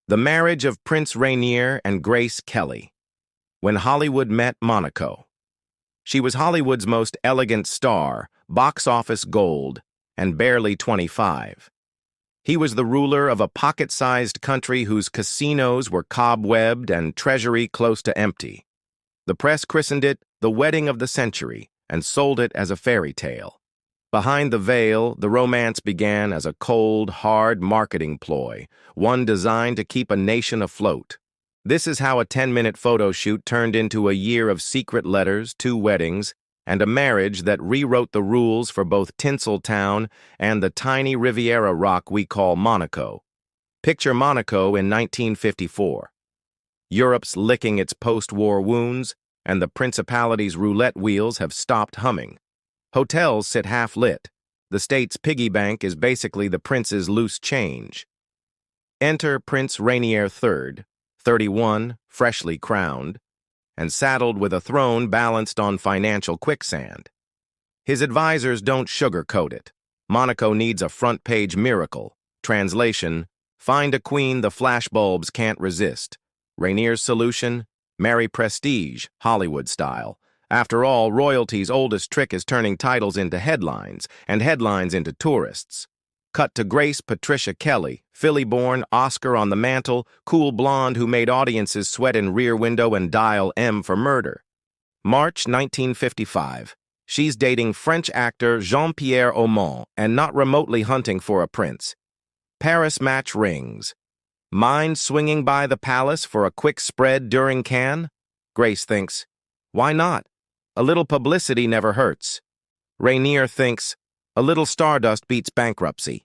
The marriage of Prince Rainier and Grace Kelly. When Hollywood met Monaco. She was Hollywood's most elegant star, box office gold, and barely 25. He was the ruler of a pocket-sized country whose casinos were cobwebbed and treasury close to empty. The press christened it the wedding of the century and sold it as a fairy tale. Behind the veil, the romance began as a cold, hard marketing ploy, one designed to keep a nation afloat. This is how a 10-minute photo shoot turned into a year of secret letters, 2 weddings, and a marriage that rewrote the rules for both Tinseltown and the tiny Riviera rock we call Monaco. Picture Monaco in 1954. Europe's licking its post-war wounds, and the principality's roulette wheels have stopped humming. Hotels sit half-lit. The state's piggy bank is basically the prince's loose change. Enter Prince Rainier III, 31, freshly crowned, and saddled with a throne balanced on financial quicksand. His advisors don't sugarcoat it. Monaco needs a front-page miracle. Translation: find a queen the flashbulbs can't resist. Rainier's solution: marry prestige, Hollywood style. After all, royalty's oldest trick is turning titles into headlines, and headlines into tourists. Cut to Grace Patricia Kelly, Philly-born, Oscar on the mantle, cool blonde who made audiences sweat in Rear Window and dial M for murder. March 1955. She's dating French actor Jean-Pierre Aumont and not remotely hunting for a prince. Paris match rings. Mind swinging by the palace for a quick spread during Cannes? Grace thinks, why not? A little publicity never hurts. Rainier thinks, a little stardust beats bankruptcy.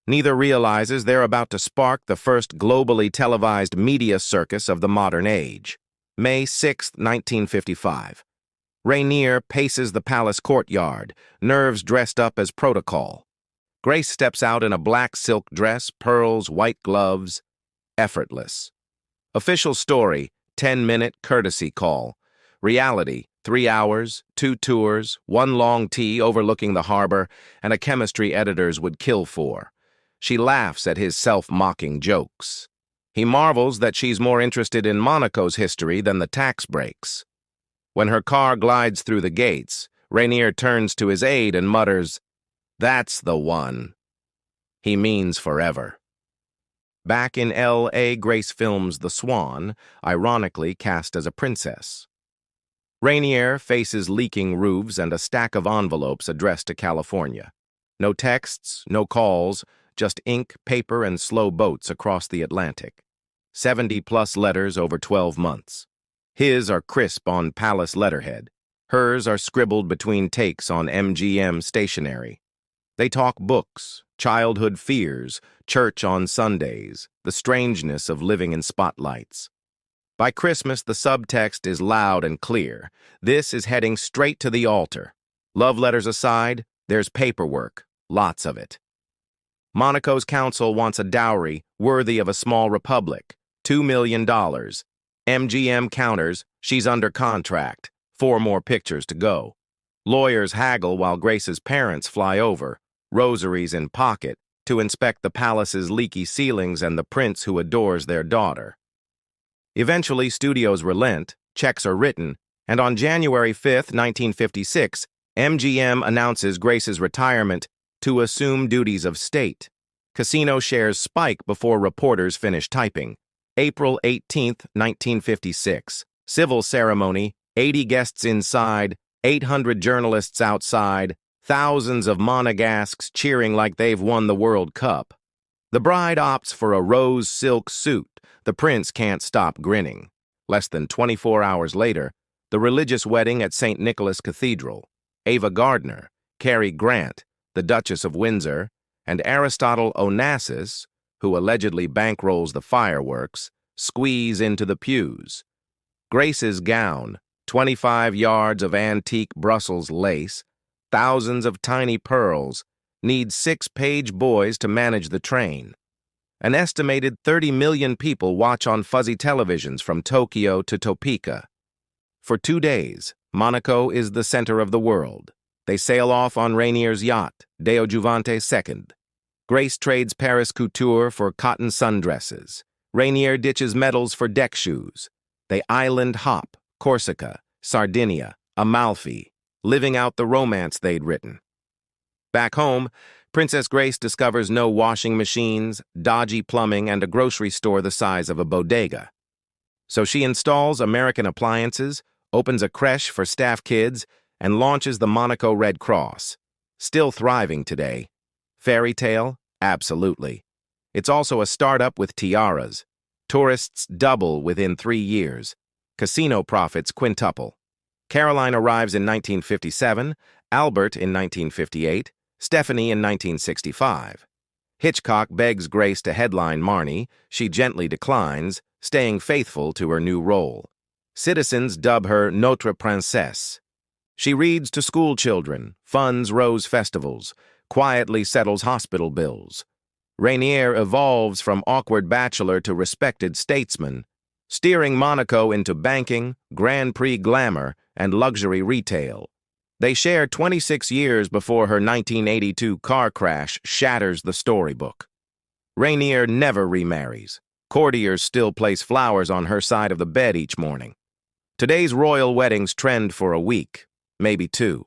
Neither realizes they're about to spark the first globally televised media circus of the modern age. May 6, 1955. Rainier paces the palace courtyard, nerves dressed up as protocol. Grace steps out in a black silk dress, pearls, white gloves. Effortless. Official story, 10-minute courtesy call. Reality, 3 hours, 2 tours, 1 long tea overlooking the harbor, and a chemistry editors would kill for. She laughs at his self-mocking jokes. He marvels that she's more interested in Monaco's history than the tax breaks. When her car glides through the gates, Rainier turns to his aide and mutters, "That's the one." He means forever. Back in L.A., Grace films The Swan, ironically cast as a princess. Rainier faces leaking roofs and a stack of envelopes addressed to California. No texts, no calls, just ink, paper, and slow boats across the Atlantic. 70-plus letters over 12 months. His are crisp on palace letterhead. Hers are scribbled between takes on MGM stationery. They talk books, childhood fears, church on Sundays, the strangeness of living in spotlights. By Christmas, the subtext is loud and clear. This is heading straight to the altar. Love letters aside, there's paperwork, lots of it. Monaco's council wants a dowry worthy of a small republic, $2 million. MGM counters, she's under contract, 4 more pictures to go. Lawyers haggle while Grace's parents fly over, rosaries in pocket, to inspect the palace's leaky ceilings and the prince who adores their daughter. Eventually, studios relent, checks are written, and on January 5, 1956, MGM announces Grace's retirement to assume duties of state. Casino shares spike before reporters finish typing. April 18, 1956. Civil ceremony, 80 guests inside, 800 journalists outside, thousands of monegasques cheering like they've won the World Cup. The bride opts for a rose silk suit. The prince can't stop grinning. Less than 24 hours later, the religious wedding at St. Nicholas Cathedral. Ava Gardner, Cary Grant, the Duchess of Windsor, and Aristotle Onassis, who allegedly bankrolls the fireworks, squeeze into the pews. Grace's gown, 25 yards of antique Brussels lace, thousands of tiny pearls, needs 6-page boys to manage the train. An estimated 30 million people watch on fuzzy televisions from Tokyo to Topeka. For 2 days, Monaco is the center of the world. They sail off on Rainier's yacht, Deo Juvante II. Grace trades Paris couture for cotton sundresses. Rainier ditches medals for deck shoes. They island hop, Corsica, Sardinia, Amalfi, living out the romance they'd written. Back home, Princess Grace discovers no washing machines, dodgy plumbing, and a grocery store the size of a bodega. So she installs American appliances, opens a creche for staff kids, and launches the Monaco Red Cross. Still thriving today. Fairy tale? Absolutely. It's also a startup with tiaras. Tourists double within 3 years. Casino profits quintuple. Caroline arrives in 1957, Albert in 1958, Stephanie in 1965. Hitchcock begs Grace to headline Marnie. She gently declines, staying faithful to her new role. Citizens dub her Notre Princesse. She reads to school children, funds rose festivals, quietly settles hospital bills. Rainier evolves from awkward bachelor to respected statesman, steering Monaco into banking, Grand Prix glamour, and luxury retail. They share 26 years before her 1982 car crash shatters the storybook. Rainier never remarries. Courtiers still place flowers on her side of the bed each morning. Today's royal weddings trend for a week, maybe 2.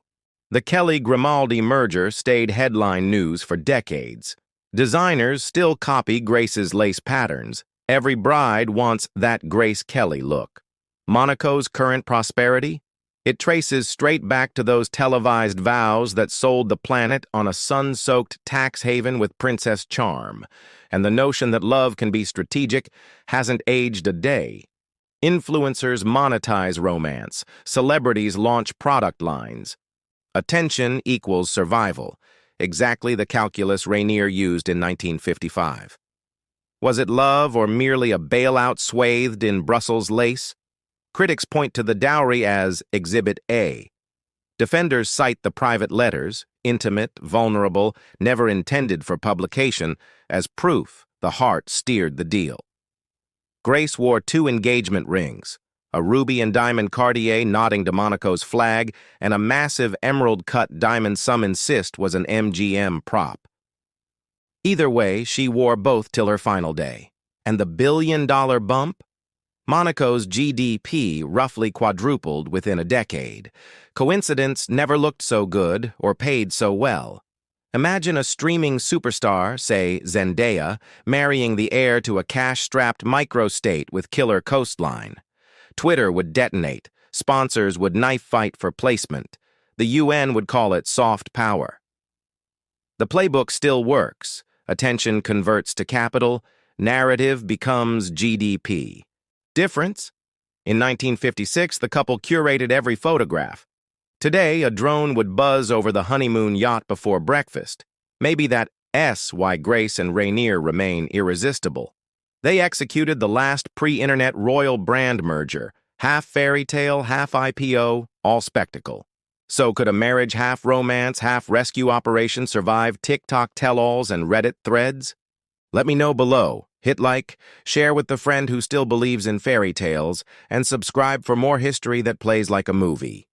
The Kelly-Grimaldi merger stayed headline news for decades. Designers still copy Grace's lace patterns. Every bride wants that Grace Kelly look. Monaco's current prosperity? It traces straight back to those televised vows that sold the planet on a sun-soaked tax haven with princess charm. And the notion that love can be strategic hasn't aged a day. Influencers monetize romance. Celebrities launch product lines. Attention equals survival. Exactly the calculus Rainier used in 1955. Was it love or merely a bailout swathed in Brussels lace? Critics point to the dowry as Exhibit A. Defenders cite the private letters, intimate, vulnerable, never intended for publication, as proof the heart steered the deal. Grace wore 2 engagement rings, a ruby and diamond Cartier nodding to Monaco's flag, and a massive emerald-cut diamond some insist was an MGM prop. Either way, she wore both till her final day. And the billion-dollar bump? Monaco's GDP roughly quadrupled within a decade. Coincidence never looked so good or paid so well. Imagine a streaming superstar, say Zendaya, marrying the heir to a cash-strapped microstate with killer coastline. Twitter would detonate. Sponsors would knife fight for placement. The UN would call it soft power. The playbook still works. Attention converts to capital. Narrative becomes GDP. Difference? In 1956, the couple curated every photograph. Today, a drone would buzz over the honeymoon yacht before breakfast. Maybe that's why Grace and Rainier remain irresistible. They executed the last pre-internet royal brand merger, half fairy tale, half IPO, all spectacle. So could a marriage half romance, half rescue operation survive TikTok tell-alls and Reddit threads? Let me know below. Hit like, share with the friend who still believes in fairy tales, and subscribe for more history that plays like a movie.